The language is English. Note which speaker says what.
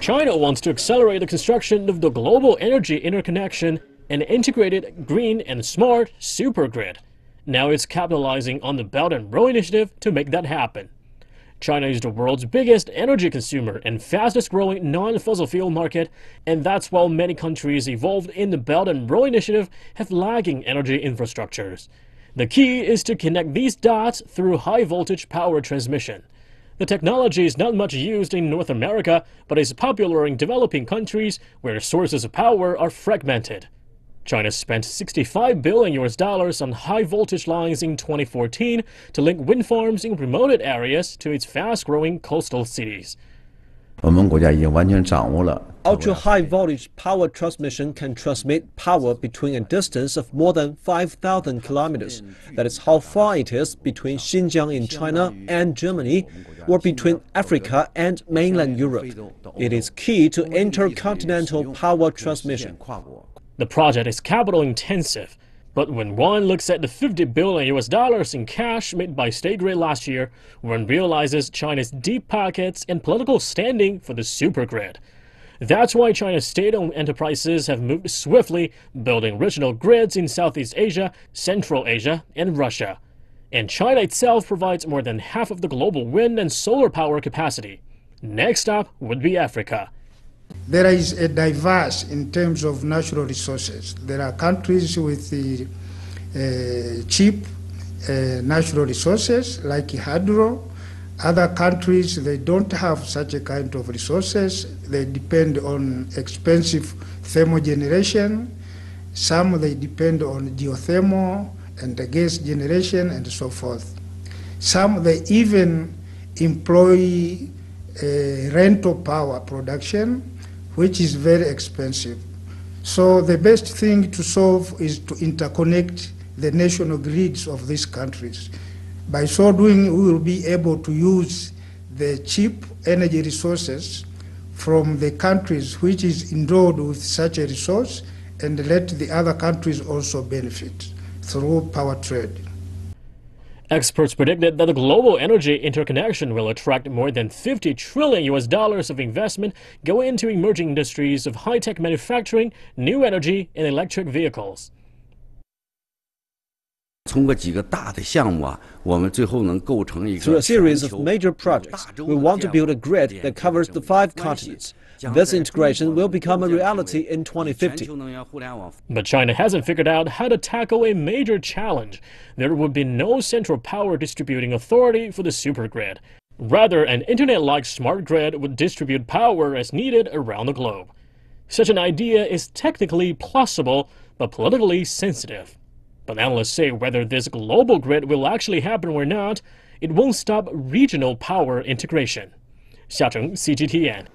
Speaker 1: China wants to accelerate the construction of the global energy interconnection and integrated green and smart supergrid. Now it's capitalizing on the Belt and Road Initiative to make that happen. China is the world's biggest energy consumer and fastest growing non-fossil fuel market, and that's while many countries involved in the Belt and Road Initiative have lagging energy infrastructures. The key is to connect these dots through high-voltage power transmission. The technology is not much used in North America, but is popular in developing countries where sources of power are fragmented. China spent $65 billion on high-voltage lines in 2014 to link wind farms in remote areas to its fast-growing coastal cities.
Speaker 2: Ultra-high voltage power transmission can transmit power between a distance of more than 5,000 kilometers. That is how far it is between Xinjiang in China and Germany, or between Africa and mainland Europe. It is key to intercontinental power transmission.
Speaker 1: The project is capital intensive, but when one looks at the $50 billion in cash made by State Grid last year, one realizes China's deep pockets and political standing for the supergrid. That's why China's state-owned enterprises have moved swiftly, building regional grids in Southeast Asia, Central Asia, and Russia. And China itself provides more than half of the global wind and solar power capacity. Next up would be Africa.
Speaker 3: There is a diverse in terms of natural resources. There are countries with the cheap natural resources like hydro. Other countries, they don't have such a kind of resources. They depend on expensive thermal generation. Some, they depend on geothermal and the gas generation and so forth. Some, they even employ rental power production, which is very expensive. So the best thing to solve is to interconnect the national grids of these countries. By so doing, we will be able to use the cheap energy resources from the countries which is endowed with such a resource and let the other countries also benefit through power trade.
Speaker 1: Experts predicted that the global energy interconnection will attract more than $50 trillion of investment going into emerging industries of high-tech manufacturing, new energy, and electric vehicles.
Speaker 2: Through a series of major projects, we want to build a grid that covers the 5 continents. This integration will become a reality in 2050.
Speaker 1: But China hasn't figured out how to tackle a major challenge. There would be no central power distributing authority for the supergrid. Rather, an internet-like smart grid would distribute power as needed around the globe. Such an idea is technically plausible, but politically sensitive. But analysts say whether this global grid will actually happen or not, it won't stop regional power integration. Cheng, CGTN.